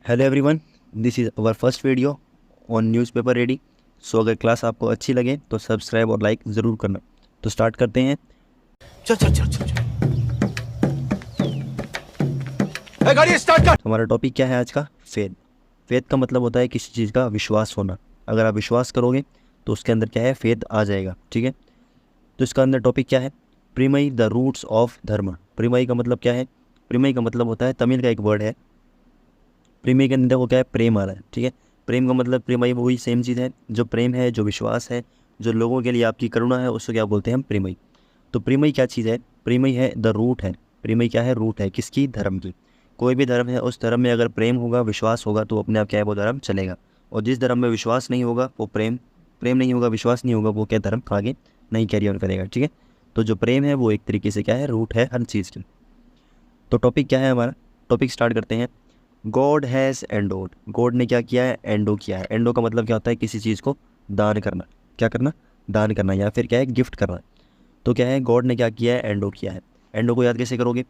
Hello everyone, this is our first video on newspaper ready. So अगर class आपको अच्छी लगे तो सब्सक्राइब और लाइक ज़रूर करना। तो स्टार्ट करते हैं। चल चल चल चल चल। गाड़ी स्टार्ट कर। हमारा टॉपिक क्या है आज का? फेथ। फेथ का मतलब होता है किसी चीज़ का विश्वास होना। अगर आप विश्वास करोगे तो उसके अंदर क्या है, फेथ आ जाएगा। ठीक है, तो इसका अंदर टॉपिक क्या है? प्रीमई द रूट्स ऑफ धर्म। प्रीमई का मतलब क्या है? प्रीमई का मतलब होता है, तमिल का एक वर्ड है। प्रेमी के अंदर वो क्या है, प्रेम आ रहा है। ठीक है, प्रेम का मतलब प्रेमई वही सेम चीज़ है। जो प्रेम है, जो विश्वास है, जो लोगों के लिए आपकी करुणा है, उसको क्या बोलते हैं हम? प्रेमई। तो प्रेमई क्या चीज़ है? प्रेमई है द रूट है। प्रेमई क्या है? रूट है किसकी? धर्म की। कोई भी धर्म है, उस धर्म में अगर प्रेम होगा, विश्वास होगा, तो अपने आप क्या है, वो धर्म चलेगा। और जिस धर्म में विश्वास नहीं होगा, वो प्रेम प्रेम नहीं होगा, विश्वास नहीं होगा, वो क्या धर्म आगे नहीं कैरी ऑन करेगा। ठीक है, तो जो प्रेम है वो एक तरीके से क्या है, रूट है हर चीज़ की। तो टॉपिक क्या है हमारा? टॉपिक स्टार्ट करते हैं। God has endowed. गॉड ने क्या किया है? एंडो किया है। एंडो का मतलब क्या होता है? किसी चीज़ को दान करना। क्या करना? दान करना, या फिर क्या है, गिफ्ट करना। तो क्या है, गॉड ने क्या किया है? एंडो किया है। एंडो को याद कैसे करोगे?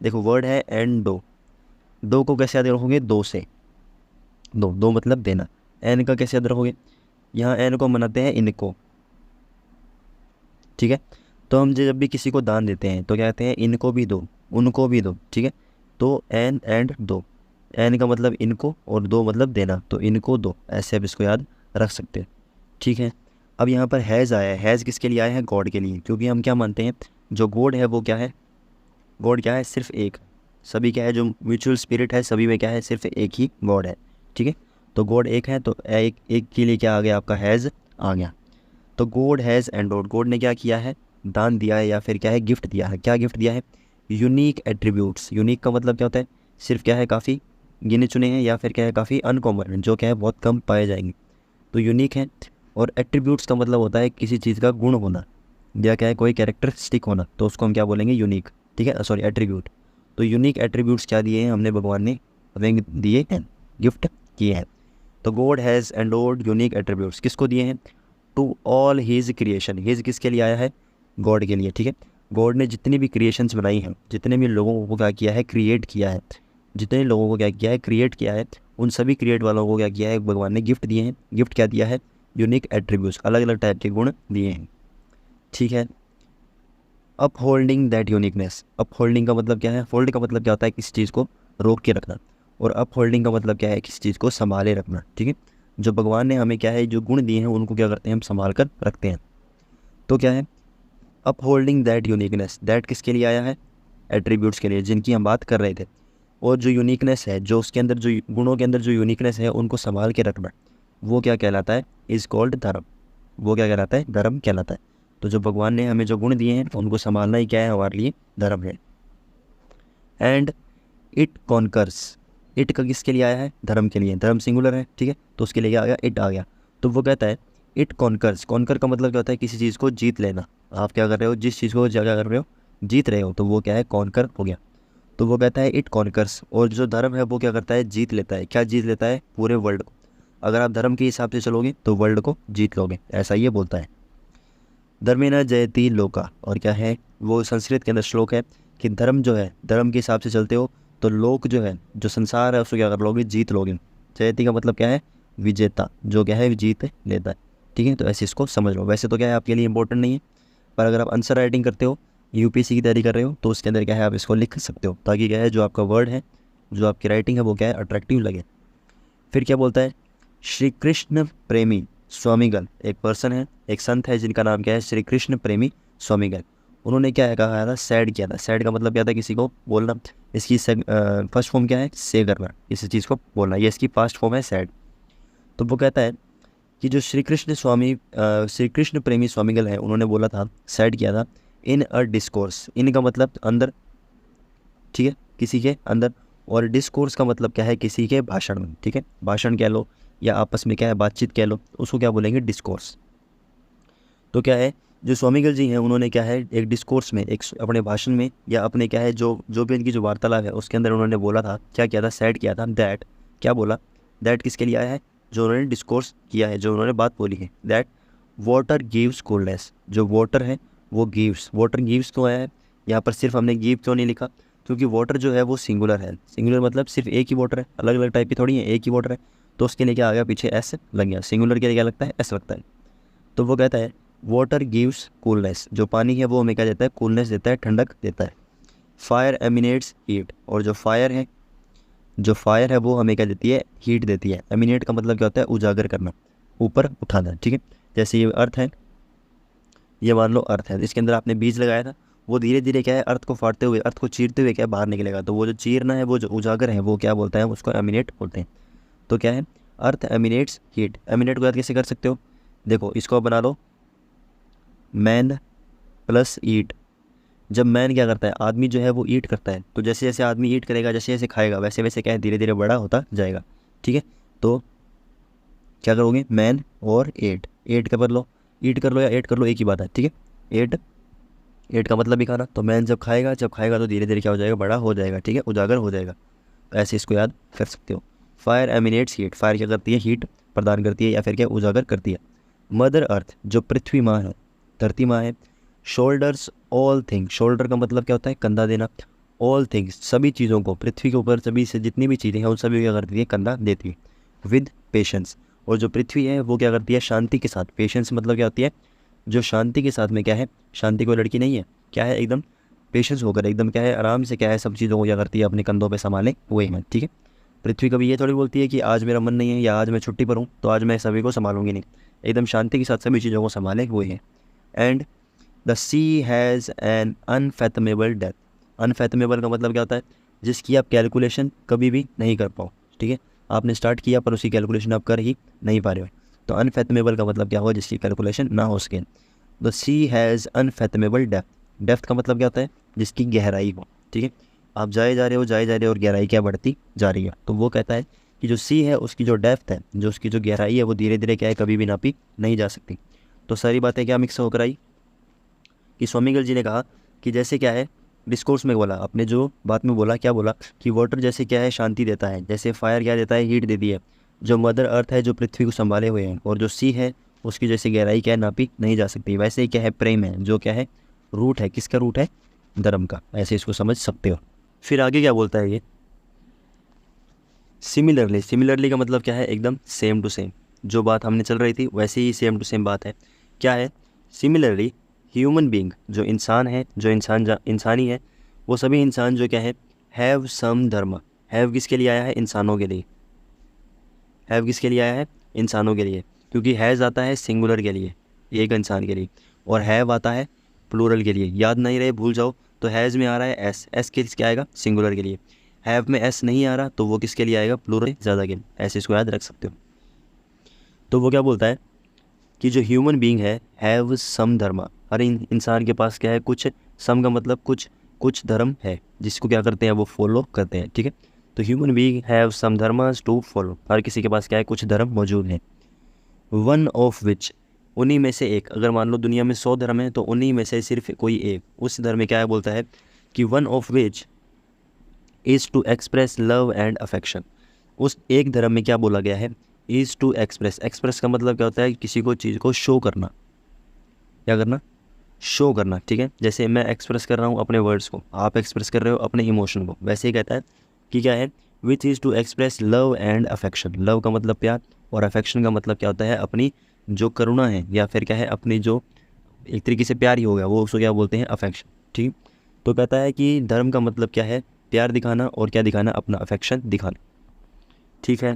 देखो, वर्ड है एंडो। दो को कैसे याद रखोगे? दो से। दो दो मतलब देना। एन का कैसे याद रखोगे? यहाँ एन को मनाते हैं इनको। ठीक है, तो हम जब भी किसी को दान देते हैं तो क्या कहते हैं? इनको भी दो, उनको भी दो। ठीक है, तो एन एंड दो। एन का मतलब इनको और दो मतलब देना, तो इनको दो, ऐसे आप इसको याद रख सकते हैं। ठीक है, अब यहाँ पर हैज़ आया है। हैज़ किसके लिए आया है? गॉड के लिए। क्योंकि हम क्या मानते हैं, जो गॉड है वो क्या है? गॉड क्या है? सिर्फ एक। सभी क्या है, जो म्यूचुअल स्पिरिट है, सभी में क्या है, सिर्फ एक ही गॉड है। ठीक है, तो गॉड एक है, तो एक एक के लिए क्या आ गया आपका? हैज़ आ गया। तो गॉड हैज़ एंडोड। गॉड ने क्या किया है? दान दिया है, या फिर क्या है, गिफ्ट दिया है। क्या गिफ्ट दिया है? Unique attributes. यूनिक का मतलब क्या होता है? सिर्फ क्या है, काफ़ी गिने चुने हैं, या फिर क्या है, काफ़ी अनकॉमन, जो क्या है, बहुत कम पाए जाएंगे, तो यूनिक है। और एट्रीब्यूट्स का मतलब होता है किसी चीज़ का गुण होना, या क्या है, कोई कैरेक्टरिस्टिक होना, तो उसको हम क्या बोलेंगे? यूनिक। ठीक है, सॉरी, एट्रीब्यूट। तो यूनिक एट्रीब्यूट्स क्या दिए हैं हमने? भगवान ने हमें दिए हैं, गिफ्ट किए हैं। तो God has endowed unique attributes किसको दिए हैं? To all his creation. His किसके लिए आया है? गॉड के लिए। ठीक है, गॉड ने जितनी भी क्रिएशंस बनाई हैं, जितने भी लोगों को क्या किया है? क्रिएट किया है। जितने लोगों को क्या किया है? क्रिएट किया है। उन सभी क्रिएट वालों को क्या किया है? भगवान ने गिफ्ट दिए हैं। गिफ्ट क्या दिया है? यूनिक एट्रीब्यूट्स, अलग अलग टाइप के गुण दिए हैं। ठीक है, up holding that uniqueness. Up holding का मतलब क्या है? होल्ड का मतलब क्या होता है? किसी चीज़ को रोक के रखना। और अप होल्डिंग का मतलब क्या है? किसी चीज़ को संभाले रखना। ठीक है, जो भगवान ने हमें क्या है, जो गुण दिए हैं, उनको क्या करते हैं? हम संभाल कर रखते हैं। तो क्या है? Up holding that uniqueness. That किसके लिए आया है? एट्रीब्यूट्स के लिए, जिनकी हम बात कर रहे थे। और जो यूनिकनेस है, जो उसके अंदर, जो गुणों के अंदर जो यूनिकनेस है, उनको संभाल के रखना, वो क्या कहलाता है? इज़ कॉल्ड धर्म। वो क्या कहलाता है? धर्म कहलाता है। तो जो भगवान ने हमें जो गुण दिए हैं, उनको संभालना ही क्या है, हमारे लिए धर्म है। And it conquers. इट का किसके लिए आया है? धर्म के लिए। धर्म सिंगुलर है, ठीक है, तो उसके लिए क्या आ गया? इट आ गया। तो वो कहता है इट कॉन्कर्स। कॉन्कर का मतलब क्या होता है? किसी चीज़ को जीत लेना। आप क्या कर रहे हो? जिस चीज़ को क्या कर रहे हो? जीत रहे हो, तो वो क्या है? कॉन्कर हो गया। तो वो कहता है इट कॉन्कर्स। और जो धर्म है वो क्या करता है? जीत लेता है। क्या जीत लेता है? पूरे वर्ल्ड को। अगर आप धर्म के हिसाब से चलोगे तो वर्ल्ड को जीत लोगे, ऐसा ये बोलता है। धर्मेना जयति लोका। और क्या है वो? संस्कृत के अंदर श्लोक है कि धर्म जो है, धर्म के हिसाब से चलते हो तो लोक जो है, जो संसार है, उसको क्या कर लोगे? जीत लोगे। जयति का मतलब क्या है? विजेता, जो क्या है, जीत लेता है। ठीक है, तो ऐसे इसको समझ लो। वैसे तो क्या है, आपके लिए इंपॉर्टेंट नहीं है, पर अगर आप आंसर राइटिंग करते हो, यूपीएससी की तैयारी कर रहे हो, तो उसके अंदर क्या है, आप इसको लिख सकते हो, ताकि क्या है, जो आपका वर्ड है, जो आपकी राइटिंग है, वो क्या है, अट्रैक्टिव लगे। फिर क्या बोलता है? श्री कृष्ण प्रेमी स्वामीगण। एक पर्सन है, एक संत है, जिनका नाम क्या है? श्री कृष्ण प्रेमी स्वामीगण। उन्होंने क्या है कहा था? सैड किया था। सैड का मतलब क्या था? किसी को बोलना। इसकी फर्स्ट फॉर्म क्या है? से करना, किसी चीज़ को बोलना, ये इसकी फास्ट फॉर्म है सैड। तो वो कहता है कि जो श्री कृष्ण प्रेमी स्वामीगण है, उन्होंने बोला था, सैड किया था, इन अ डिस्कोर्स। इन का मतलब अंदर, ठीक है, किसी के अंदर। और डिस्कोर्स का मतलब क्या है? किसी के भाषण में। ठीक है, भाषण कह लो, या आपस में क्या है, बातचीत कह लो, उसको क्या बोलेंगे? डिस्कोर्स। तो क्या है, जो स्वामीगल जी हैं, उन्होंने क्या है, एक डिस्कोर्स में, एक अपने भाषण में, या अपने क्या है, जो जो भी इनकी जो वार्तालाप है, उसके अंदर उन्होंने बोला था, क्या किया था? सेड किया था दैट। क्या बोला? दैट किसके लिए आया है? जो उन्होंने डिस्कोर्स किया है, जो उन्होंने बात बोली है, दैट वाटर गिव्स कूलनेस। जो वाटर है वो गिव्स, वाटर गिव्स क्यों आया है यहाँ पर? सिर्फ हमने गिव क्यों नहीं लिखा? क्योंकि वाटर जो है वो सिंगुलर है, सिंगुलर मतलब सिर्फ एक ही वाटर है, अलग अलग टाइप की थोड़ी है, एक ही वाटर है, तो उसके लिए क्या आ गया पीछे एस लग गया, सिंगुलर के लिए क्या लगता है एस लगता है। तो वो कहता है वाटर गिव्स कूलनेस, जो पानी है वो हमें क्या देता है कूलनेस देता है, ठंडक देता है। फायर एमिनेट्स हीट, और जो फायर है वो हमें क्या देती है हीट देती है। एमिनेट का मतलब क्या होता है उजागर करना, ऊपर उठाना, ठीक है। जैसे ये अर्थ है, ये मान लो अर्थ है, इसके अंदर आपने बीज लगाया था, वो धीरे धीरे क्या है अर्थ को फाड़ते हुए, अर्थ को चीरते हुए क्या है बाहर निकलेगा, तो वो जो चीरना है वो जो उजागर है वो क्या बोलता है उसको एमिनेट बोलते हैं। तो क्या है अर्थ एमिनेट्स हीट। एमिनेट को याद कैसे कर सकते हो, देखो इसको आप बना लो मैन प्लस ईट। जब मैन क्या करता है आदमी जो है वो ईट करता है, तो जैसे जैसे आदमी ईट करेगा, जैसे जैसे खाएगा, वैसे वैसे क्या है धीरे धीरे बड़ा होता जाएगा, ठीक है। तो क्या करोगे मैन और एट, एट का कर लो, ईट कर लो या एट कर लो एक ही बात है, ठीक है। एट, एट का मतलब ही खाना, तो मैन जब खाएगा तो धीरे धीरे क्या हो जाएगा बड़ा हो जाएगा, ठीक है, उजागर हो जाएगा। ऐसे इसको याद कर सकते हो। फायर एमिनेट्स हीट, फायर क्या करती है हीट प्रदान करती है या फिर क्या उजागर करती है। मदर अर्थ जो पृथ्वी माँ है, धरती माँ है। शोल्डर्स ऑल थिंग्स, शोल्डर का मतलब क्या होता है कंधा देना। ऑल थिंग्स सभी चीज़ों को, पृथ्वी के ऊपर सभी से जितनी भी चीज़ें हैं उन सभी को क्या करती है कंधा देती है। विद पेशेंस, और जो पृथ्वी है वो क्या करती है शांति के साथ। पेशेंस मतलब क्या होती है जो शांति के साथ में क्या है, शांति कोई लड़की नहीं है, क्या है एकदम पेशेंस होकर एकदम क्या है आराम से क्या है सब चीज़ों को क्या करती है अपने कंधों पे संभाले हुए हैं, ठीक है। पृथ्वी कभी ये थोड़ी बोलती है कि आज मेरा मन नहीं है या आज मैं छुट्टी पर हूँ तो आज मैं सभी को संभालूंगी नहीं, एकदम शांति के साथ सभी चीज़ों को संभाले हुए हैं। And the sea has an unfathomable depth. Unfathomable का मतलब क्या होता है जिसकी आप कैलकुलेशन कभी भी नहीं कर पाओ, ठीक है। आपने स्टार्ट किया पर उसकी कैलकुलेशन आप कर ही नहीं पा रहे हो, तो अनफैथमेबल का मतलब क्या हुआ जिसकी कैलकुलेशन ना हो सके। The sea has unfathomable depth, depth का मतलब क्या होता है जिसकी गहराई हो, ठीक है। आप जाए जा रहे हो और गहराई क्या बढ़ती जा रही है, तो वो कहता है कि जो सी है उसकी जो डेप्थ है, जो उसकी जो गहराई है वो धीरे धीरे क्या है कभी भी नापी नहीं जा सकती। तो सारी बातें क्या मिक्स होकर आई कि स्वामीगल जी ने कहा कि जैसे क्या है डिस्कोर्स में बोला, अपने जो बात में बोला क्या बोला कि वाटर जैसे क्या है शांति देता है, जैसे फायर क्या देता है हीट देती है, जो मदर अर्थ है जो पृथ्वी को संभाले हुए हैं, और जो सी है उसकी जैसे गहराई क्या है नापी नहीं जा सकती, वैसे ही क्या है प्रेम है जो क्या है रूट है, किसका रूट है धर्म का, ऐसे इसको समझ सकते हो। फिर आगे क्या बोलता है ये सिमिलरली, सिमिलरली का मतलब क्या है एकदम सेम टू सेम, जो बात हमने चल रही थी वैसे ही सेम टू सेम बात है। क्या है सिमिलरली ह्यूमन बीइंग, जो इंसान है, जो इंसानी है, वो सभी इंसान जो क्या है हैव सम धर्म। हैव किसके लिए आया है इंसानों के लिए, हैव किसके लिए आया है इंसानों के लिए, क्योंकि हैज़ आता है सिंगुलर के लिए एक इंसान के लिए, और हैव आता है प्लूरल के लिए। याद नहीं रहे भूल जाओ, तो हैज़ में आ रहा है एस, एस किसके आएगा सिंगुलर के लिए। हैव में एस नहीं आ रहा तो वो किसके लिए आएगा प्लूरल ज़्यादा के लिए, ऐसे इसको याद रख सकते हो। तो वो क्या बोलता है कि जो ह्यूमन बीइंग है हैव सम धर्म, हर इंसान के पास क्या है कुछ, सम का मतलब कुछ धर्म है जिसको क्या करते हैं वो फॉलो करते हैं, ठीक है। तो human being have some dharmas to follow, हर किसी के पास क्या है कुछ धर्म मौजूद हैं। वन ऑफ विच, उन्हीं में से एक, अगर मान लो दुनिया में 100 धर्म है तो उन्हीं में से सिर्फ कोई एक, उस धर्म में क्या है बोलता है कि one of which is to express love and affection. उस एक धर्म में क्या बोला गया है इज़ टू एक्सप्रेस, एक्सप्रेस का मतलब क्या होता है किसी को चीज़ को शो करना, क्या करना शो करना, ठीक है। जैसे मैं एक्सप्रेस कर रहा हूँ अपने वर्ड्स को, आप एक्सप्रेस कर रहे हो अपने इमोशन को, वैसे ही कहता है कि क्या है which is to express love and affection. Love का मतलब प्यार और अफेक्शन का मतलब क्या होता है अपनी जो करुणा है या फिर क्या है अपनी जो एक तरीके से प्यार ही हो गया वो उसको क्या बोलते हैं अफेक्शन, ठीक। तो कहता है कि धर्म का मतलब क्या है प्यार दिखाना और क्या दिखाना अपना अफेक्शन दिखाना, ठीक है।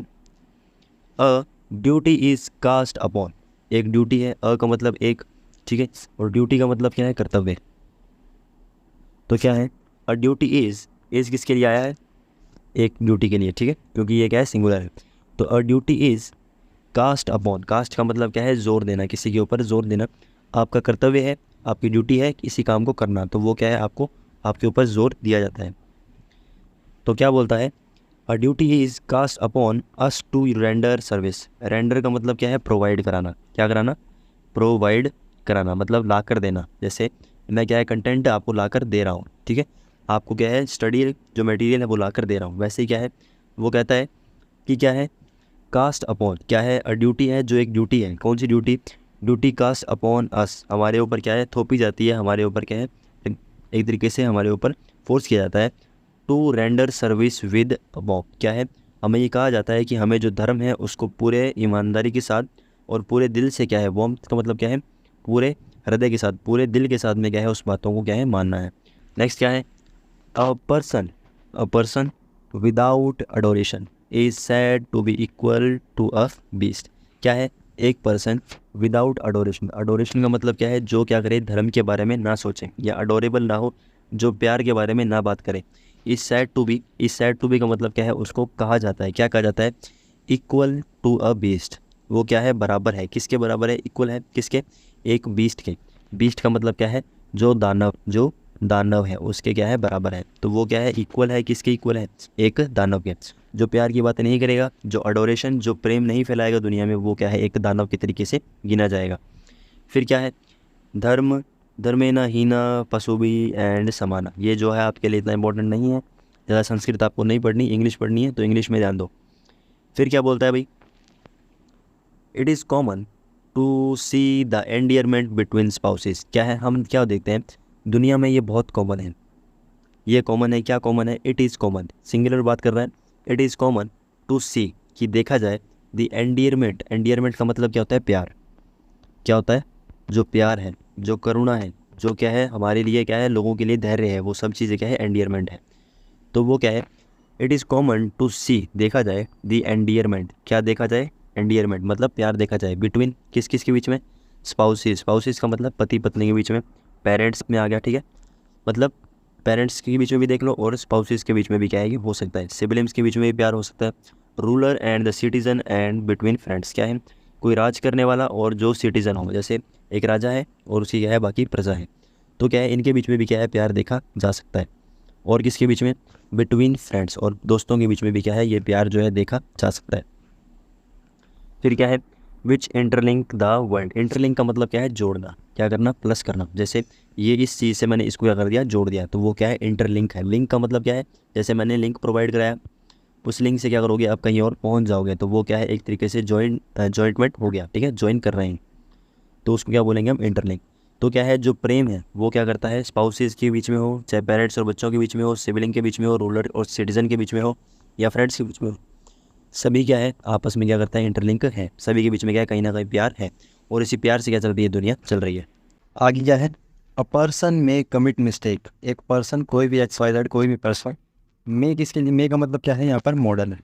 A duty is cast upon, एक ड्यूटी है, अ का मतलब एक, ठीक है, और ड्यूटी का मतलब क्या है कर्तव्य। तो क्या है अ ड्यूटी इज़ किसके लिए आया है एक ड्यूटी के लिए, ठीक है, क्योंकि ये क्या है सिंगुलर है। तो a duty is cast upon, cast का मतलब क्या है जोर देना, किसी के ऊपर जोर देना, आपका कर्तव्य है, आपकी ड्यूटी है किसी काम को करना, तो वो क्या है आपको आपके ऊपर जोर दिया जाता है। तो क्या बोलता है a duty is cast upon us to render service. Render का मतलब क्या है प्रोवाइड कराना, क्या कराना प्रोवाइड कराना मतलब ला कर देना। जैसे मैं क्या है कंटेंट आपको ला कर दे रहा हूँ, ठीक है, आपको क्या है स्टडी जो मटेरियल है वो ला कर दे रहा हूँ, वैसे ही क्या है वो कहता है कि क्या है कास्ट अपॉन, क्या है अ ड्यूटी है जो एक ड्यूटी है, कौन सी duty, duty cast upon us, हमारे ऊपर क्या है थोपी जाती है, हमारे ऊपर क्या है एक तरीके से हमारे ऊपर फोर्स किया जाता है टू रेंडर सर्विस विद बॉब। क्या है, हमें ये कहा जाता है कि हमें जो धर्म है उसको पूरे ईमानदारी के साथ और पूरे दिल से क्या है, वॉम का मतलब क्या है, पूरे हृदय के साथ, पूरे दिल के साथ में क्या है, उस बातों को क्या है, मानना है। नेक्स्ट क्या है, a person without adoration is said to be equal to a beast. क्या है, एक पर्सन विदाउट अडोरेशन, अडोरेशन का मतलब क्या है, जो क्या करे, धर्म के बारे में ना सोचे या अडोरेबल ना हो, जो प्यार के बारे में ना बात करे। Is said to be, is said to be का मतलब क्या है, उसको कहा जाता है, क्या कहा जाता है, इक्वल टू अ बीस्ट। वो क्या है, बराबर है, किसके बराबर है, इक्वल है किसके, एक बीस्ट के। बीस्ट का मतलब क्या है, जो दानव, जो दानव है उसके क्या है, बराबर है। तो वो क्या है, इक्वल है, किसके इक्वल है, एक दानव के। जो प्यार की बातें नहीं करेगा, जो अडोरेशन, जो प्रेम नहीं फैलाएगा दुनिया में, वो क्या है, एक दानव के तरीके से गिना जाएगा। फिर क्या है, धर्म धर्मेना हीना पशुभी एंड समाना। ये जो है आपके लिए इतना इंपॉर्टेंट नहीं है, ज़्यादा संस्कृत आपको नहीं पढ़नी, इंग्लिश पढ़नी है, तो इंग्लिश में ध्यान दो। फिर क्या बोलता है भाई, it is common to see the endearment between spouses. क्या है, हम क्या देखते हैं दुनिया में, ये बहुत कॉमन है, ये कॉमन है, क्या कॉमन है, इट इज़ कॉमन, सिंगुलर बात कर रहा है। इट इज़ कॉमन टू सी, कि देखा जाए, द एंडियरमेंट, एंडियरमेंट का मतलब क्या होता है, प्यार। क्या होता है, जो प्यार है, जो करुणा है, जो क्या है हमारे लिए क्या है, लोगों के लिए धैर्य है, वो सब चीज़ें क्या है, एंडियरमेंट है। तो वो क्या है, इट इज़ कॉमन टू सी, देखा जाए, दी एंडियरमेंट, क्या देखा जाए, एंडियरमेंट मतलब प्यार देखा जाए, बिटवीन किस किस के बीच में, स्पाउसेस, स्पाउसेस का मतलब पति पत्नी के बीच में, पेरेंट्स में आ गया, ठीक है, मतलब पेरेंट्स के बीच में भी देख लो, और स्पाउसेस के बीच में भी क्या है, कि हो सकता है, सिबलिंग्स के बीच में भी प्यार हो सकता है, ruler and the citizen and between friends. क्या है, कोई राज करने वाला और जो सिटीजन हो, जैसे एक राजा है और उसकी क्या है, बाकी प्रजा है, तो क्या है, इनके बीच में भी क्या है, प्यार देखा जा सकता है। और किसके बीच में, बिटवीन फ्रेंड्स, और दोस्तों के बीच में भी क्या है, ये प्यार जो है देखा जा सकता है। फिर क्या है, विच इंटरलिंक द वर्ल्ड, इंटरलिंक का मतलब क्या है, जोड़ना, क्या करना, प्लस करना। जैसे ये इस चीज़ से मैंने इसको क्या कर दिया, जोड़ दिया, तो वो क्या है, इंटरलिंक है। लिंक का मतलब क्या है, जैसे मैंने लिंक प्रोवाइड कराया, उस लिंक से क्या करोगे, आप कहीं और पहुंच जाओगे, तो वो क्या है, एक तरीके से जॉइंटमेंट हो गया, ठीक है, ज्वाइन कर रहे हैं, तो उसको क्या बोलेंगे हम, इंटरलिंक। तो क्या है, जो प्रेम है वो क्या करता है, स्पाउसेस के बीच में हो, चाहे पेरेंट्स और बच्चों के बीच में हो, सिबलिंग के बीच में हो, रूलर और सिटीजन के बीच में हो, या फ्रेंड्स के बीच में हो, सभी क्या है, आपस में क्या करता है, इंटरलिंक है, सभी के बीच में क्या है, कहीं ना कहीं प्यार है, और इसी प्यार से क्या चल रही है, दुनिया चल रही है। आगे क्या है, अ पर्सन में कमिट मिस्टेक, एक पर्सन, कोई भी एक्स वाई जेड, कोई भी पर्सन, मे किसके लिए, मे का मतलब क्या है, यहाँ पर मॉडल है,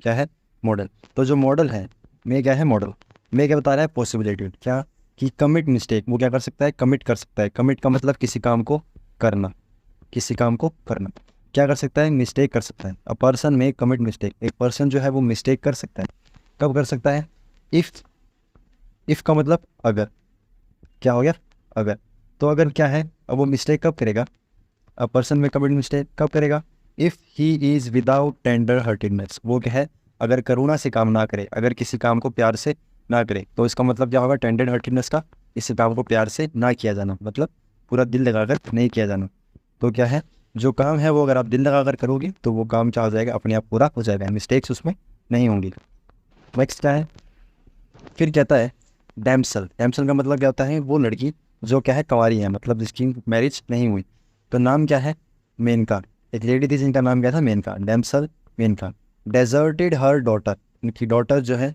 क्या है, मॉडल। तो जो मॉडल है, मे क्या है, मॉडल, मे क्या बता रहा है, पॉसिबिलिटी, क्या, कि कमिट मिस्टेक, वो क्या कर सकता है, कमिट कर सकता है। कमिट का मतलब किसी काम को करना, किसी काम को करना, क्या कर सकता है, मिस्टेक कर सकता है। अ पर्सन में कमिट मिस्टेक, एक पर्सन जो है वो मिस्टेक कर सकता है, कब कर सकता है, इफ़ का मतलब अगर, क्या हो गया, अगर, तो अगर क्या है, अब वो मिस्टेक कब करेगा, अ पर्सन में कमिट मिस्टेक कब करेगा, if he is without tender heartedness, वो क्या है, अगर करुणा से काम ना करे, अगर किसी काम को प्यार से ना करे, तो इसका मतलब क्या होगा, टेंडर हार्टेडनेस का, इस काम को प्यार से ना किया जाना, मतलब पूरा दिल लगाकर नहीं किया जाना। तो क्या है, जो काम है वो अगर आप दिल लगाकर करोगे तो वो काम क्या हो जाएगा, अपने आप पूरा हो जाएगा, मिस्टेक्स उसमें नहीं होंगी। नेक्स्ट क्या है, फिर कहता है डैम्सल, डैम्सल का मतलब क्या होता है, वो लड़की जो क्या है, कंवारी है, मतलब जिसकी मैरिज नहीं हुई। तो नाम क्या है, मेनका, एक लेडी थी जिनका नाम क्या था, मेनका, डैम्सल मेनका। डेजर्टेड हर डॉटर, उनकी डॉटर जो है,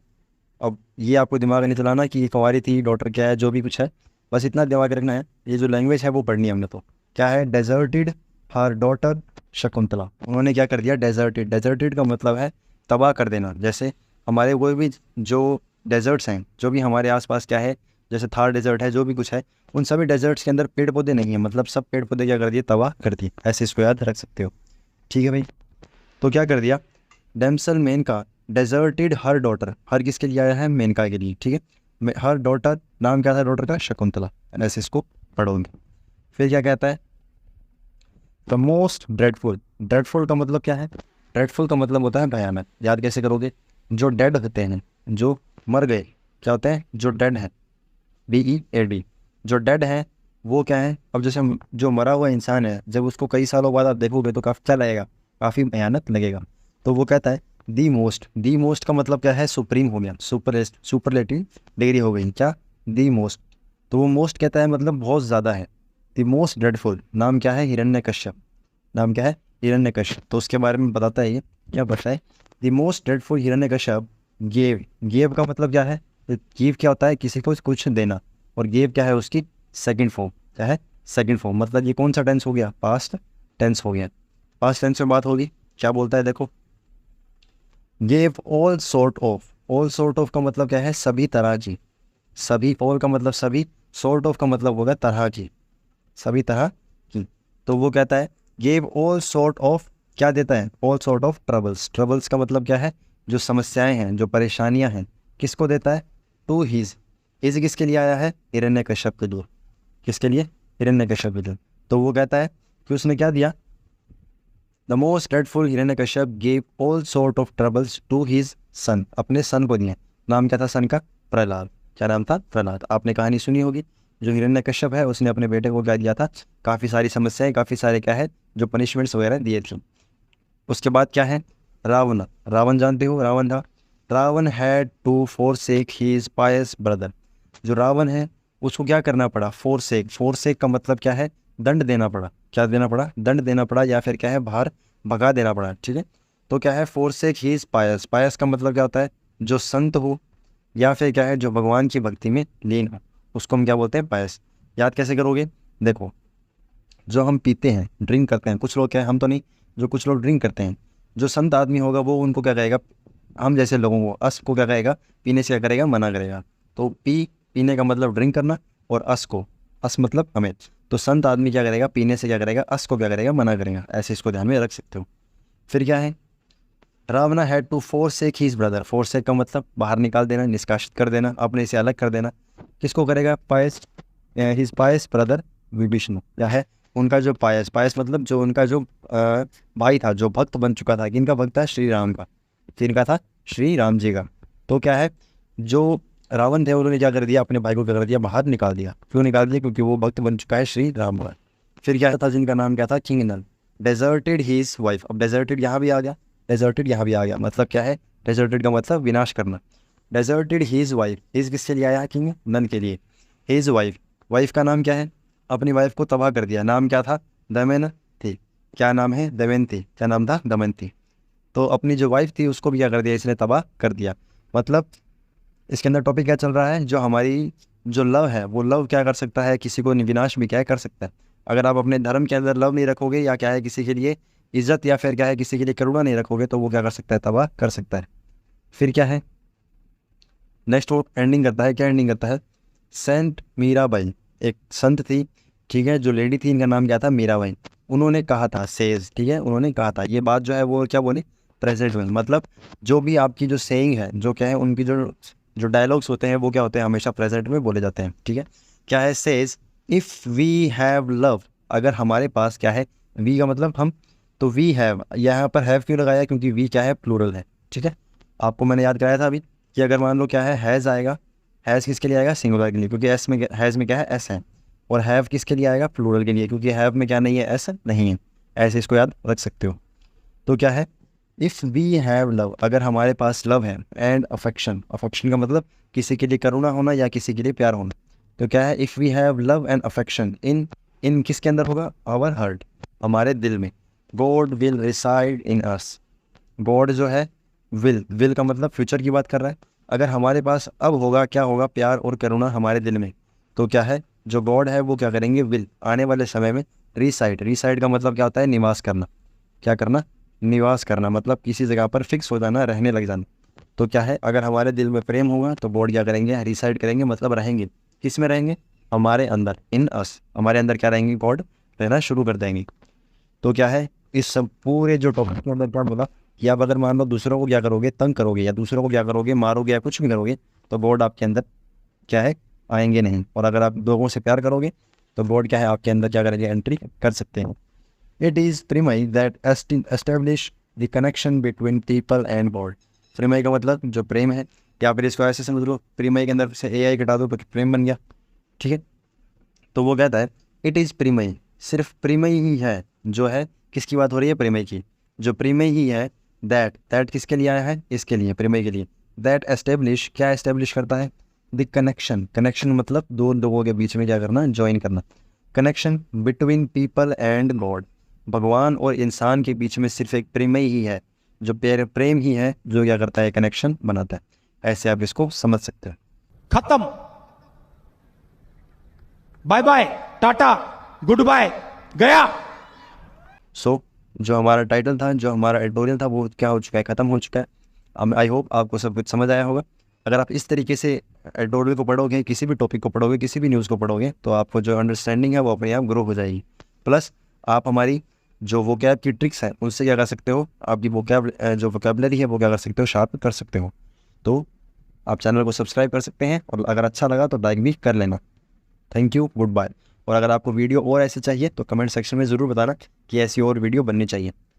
अब ये आपको दिमाग नहीं चलाना कि ये कंवारी थी, डॉटर क्या है, जो भी कुछ है, बस इतना दिमाग रखना है, ये जो लैंग्वेज है वो पढ़नी है हमने। तो क्या है, डेजर्टेड हर डॉटर शकुंतला, उन्होंने क्या कर दिया, डेजर्टेड, डेजर्टेड का मतलब है तबाह कर देना। जैसे हमारे कोई भी जो डेजर्ट्स हैं, जो भी हमारे आसपास क्या है, जैसे थार डेजर्ट है, जो भी कुछ है, उन सभी डेजर्ट्स के अंदर पेड़ पौधे नहीं है, मतलब सब पेड़ पौधे क्या कर दिए, तबाह कर दिए, ऐसे इसको याद रख सकते हो, ठीक है भाई। तो क्या कर दिया, डैम्सल मेनका डेजर्टेड हर डॉटर, हर किसके लिए आया है, मेनका के लिए, ठीक है। हर डॉटर, नाम क्या था डॉटर का, शकुंतला, ऐसे इसको पढ़ोगे। फिर क्या कहता है, द मोस्ट ड्रेडफुल, ड्रेडफुल का मतलब क्या है, ड्रेडफुल का मतलब होता है भयानक। याद कैसे करोगे, जो डेड होते हैं, जो मर गए, क्या होते हैं, जो डेड है, DEAD, जो डेड है वो क्या है, अब जैसे जो मरा हुआ इंसान है, जब उसको कई सालों बाद आप देखोगे तो काफ़ी क्या लगेगा, काफ़ी भयानक लगेगा। तो वो कहता है दी मोस्ट, दी मोस्ट का मतलब क्या है, सुप्रीम हो गया, सुपरलेटिव डिग्री हो गई, क्या, दी मोस्ट। तो वो मोस्ट कहता है मतलब बहुत ज़्यादा है। दी मोस्ट ड्रेडफुल, नाम क्या है, हिरण्यकश्यप, नाम क्या है, हिरण्यकश्यप, तो उसके बारे में बताता है ये, क्या बताता है, the most dreadful Hiranyakashyap gave, gave का मतलब क्या है, गिव क्या होता है, किसी को कुछ देना, और गेव क्या है, उसकी सेकंड फॉर्म, क्या है, सेकंड फॉर्म, मतलब ये कौन सा टेंस हो गया, पास्ट टेंस हो गया। पास्ट टेंस में बात होगी, क्या बोलता है देखो, gave all sort of, all sort of का मतलब क्या है, सभी तरह की, सभी, ऑल का मतलब सभी, सॉर्ट ऑफ का मतलब होगा तरह की, सभी तरह की। तो वो कहता है गेव ऑल सॉर्ट ऑफ, क्या देता है, all sort of troubles, troubles का मतलब क्या है, जो समस्याएं हैं, जो परेशानियां हैं, किसको देता है, टू हिज, हिज किसके लिए आया है, हिरण्यकश्यप के लिए, किसके लिए, हिरण्यकश्यप के लिए। तो वो कहता है कि उसने क्या दिया, the most dreadful Hiranyakashyap gave all sort of troubles to his son, अपने सन को दिए, नाम क्या था सन का, प्रहलाद, क्या नाम था, प्रहलाद। आपने कहानी सुनी होगी, जो हिरण्यकश्यप है उसने अपने बेटे को क्या दिया था, काफ़ी सारी समस्याएं, काफ़ी सारे क्या है, जो पनिशमेंट्स वगैरह दिए थे। उसके बाद क्या है, रावण, रावण जानते हो, रावण था, Ravan had to forsake his pious brother, जो रावण है उसको क्या करना पड़ा, forsake, forsake का मतलब क्या है, दंड देना पड़ा, क्या देना पड़ा, दंड देना पड़ा, या फिर क्या है, बाहर भगा देना पड़ा, ठीक है। तो क्या है, forsake his pious, pious का मतलब क्या होता है, जो संत हो, या फिर क्या है, जो भगवान की भक्ति में लीन हो, उसको हम क्या बोलते हैं, पायस। याद कैसे करोगे, देखो, जो हम पीते हैं, ड्रिंक करते हैं, कुछ लोग क्या है, हम तो नहीं, जो कुछ लोग ड्रिंक करते हैं, जो संत आदमी होगा वो उनको क्या कहेगा, हम जैसे लोगों को, अस को क्या कहेगा, पीने से क्या करेगा, मना करेगा। तो पीने का मतलब ड्रिंक करना, और अस को, अस मतलब हमें, तो संत आदमी क्या करेगा, पीने से क्या करेगा, अस को क्या करेगा, मना करेगा, ऐसे इसको ध्यान में रख सकते हो। फिर क्या है, Ravana had to forsake his brother, forsake का मतलब बाहर निकाल देना, निष्कासित कर देना, अपने से अलग कर देना, किसको करेगा, पायस, हिज पायस ब्रदर विभीषण, क्या है, उनका जो पायस, पायस मतलब जो उनका जो भाई था, जो भक्त बन चुका था, किनका भक्त था, श्री राम का, किनका था, श्री राम जी का। तो क्या है, जो रावण थे उन्होंने क्या कर दिया, अपने भाई को क्या कर दिया, बाहर निकाल दिया, क्यों निकाल दिया, क्योंकि वो भक्त बन चुका है श्री राम का। फिर क्या था, जिनका नाम क्या था, किंग नल, डेजर्टेड हीज वाइफ, अब डेजर्टेड यहाँ भी आ गया, डेजर्टेड यहाँ भी आ गया, मतलब क्या है, डेजर्टेड का मतलब विनाश करना, डेजर्टेड हीज वाइफ, हीज किसके लिए आया, किंग नन के लिए, हीज वाइफ, वाइफ का नाम क्या है, अपनी वाइफ को तबाह कर दिया, नाम क्या था, दमयंती, क्या नाम है, दमयंती, क्या नाम था, दमयंती। तो अपनी जो वाइफ थी उसको भी क्या कर दिया, इसने तबाह कर दिया। मतलब इसके अंदर टॉपिक क्या चल रहा है, जो हमारी जो लव है, वो लव क्या कर सकता है, किसी को विनाश भी क्या कर सकता है। अगर आप अपने धर्म के अंदर लव नहीं रखोगे, या क्या है, किसी के लिए इज्जत, या फिर क्या है, किसी के लिए करुणा नहीं रखोगे, तो वो क्या कर सकता है, तबाह कर सकता है। फिर क्या है, नेक्स्ट वो एंडिंग करता है, क्या एंडिंग करता है, सेंट मीराबाई, एक संत थी, ठीक है, जो लेडी थी, इनका नाम क्या था, मीराबाई, उन्होंने कहा था, सेज, ठीक है, उन्होंने कहा था, ये बात जो है वो क्या बोली, प्रेजेंट में, मतलब जो भी आपकी जो सेइंग है, जो क्या है, उनकी जो डायलॉग्स होते हैं वो क्या होते हैं, हमेशा प्रेजेंट में बोले जाते हैं, ठीक है। क्या है, says if we have love, अगर हमारे पास क्या है, वी का मतलब हम, तो वी हैव, यहाँ पर हैव क्यों लगाया, क्योंकि वी क्या है, प्लूरल है, ठीक है। आपको मैंने याद कराया था अभी कि अगर मान लो क्या है, हैज़ आएगा, हैज़ किसके लिए आएगा, सिंगुलर के लिए, क्योंकि एस में, हैज़ में क्या है, एस है, और हैव किसके लिए आएगा, प्लूरल के लिए, क्योंकि हैव में क्या नहीं है, एस नहीं है, ऐसे इसको याद रख सकते हो। तो क्या है, इफ़ वी हैव लव, अगर हमारे पास लव है, एंड अफेक्शन, अफेक्शन का मतलब किसी के लिए करुणा होना, या किसी के लिए प्यार होना, तो क्या है, if we have love and affection in किसके अंदर होगा, आवर हार्ट, हमारे दिल में, God will reside in us, God जो है, विल का मतलब फ्यूचर की बात कर रहा है, अगर हमारे पास अब होगा, क्या होगा, प्यार और करुणा हमारे दिल में, तो क्या है, जो गॉड है वो क्या करेंगे, विल आने वाले समय में रिसाइड का मतलब क्या होता है, निवास करना, क्या करना, निवास करना, मतलब किसी जगह पर फिक्स हो जाना, रहने लग जाना। तो क्या है, अगर हमारे दिल में प्रेम होगा तो गॉड क्या करेंगे, रिसाइड करेंगे, मतलब रहेंगे, किस में रहेंगे, हमारे अंदर, इन अस, हमारे अंदर क्या रहेंगे, गॉड रहना शुरू कर देंगे। तो क्या है, इस सब पूरे जो टॉपिक के अंदर क्या बोला कि आप अगर मान लो दूसरों को क्या करोगे, तंग करोगे, या दूसरों को क्या करोगे, मारोगे, या कुछ भी करोगे, तो गॉड आपके अंदर क्या है, आएंगे नहीं। और अगर आप लोगों से प्यार करोगे तो गॉड क्या है, आपके अंदर क्या करेंगे, एंट्री कर सकते हैं। इट इज़ प्रीमई that establish the connection between people and God, प्रीमई का मतलब जो प्रेम है, या फिर इसको ऐसे समझ लो, प्रीमई के अंदर से AI घटा दो तो प्रेम बन गया, ठीक है। तो वो कहता है इट इज़ प्रीमई, सिर्फ प्रीमई ही है, जो है किसकी बात हो रही है, प्रीमई की, जो प्रीमई ही है, दैट किसके लिए आया है, इसके लिए, प्रीमई के लिए, दैट एस्टेब्लिश, क्या एस्टेब्लिश करता है, द कनेक्शन मतलब दो लोगों के बीच में क्या करना, ज्वाइन करना, connection between people and God, भगवान और इंसान के बीच में सिर्फ एक प्रेम ही है, जो प्रेम ही है जो क्या करता है, कनेक्शन बनाता है। ऐसे आप इसको समझ सकते हैं। खत्म, bye bye, tata, goodbye, गया। सो जो हमारा टाइटल था, जो हमारा एडिटोरियल था, वो क्या हो चुका है, ख़त्म हो चुका है। आई होप आपको सब कुछ समझ आया होगा। अगर आप इस तरीके से एडिटोरियल को पढ़ोगे, किसी भी टॉपिक को पढ़ोगे, किसी भी न्यूज़ को पढ़ोगे, तो आपको जो अंडरस्टैंडिंग है वो अपने आप ग्रो हो जाएगी। प्लस आप हमारी जो वोकैब की ट्रिक्स हैं उनसे क्या कर सकते हो, आपकी जो वोकैबलरी है वो क्या कर सकते हो, शार्प कर सकते हो। तो आप चैनल को सब्सक्राइब कर सकते हैं, और अगर अच्छा लगा तो लाइक भी कर लेना। Thank you, goodbye. और अगर आपको वीडियो और ऐसे चाहिए तो कमेंट सेक्शन में ज़रूर बताना कि ऐसी और वीडियो बननी चाहिए।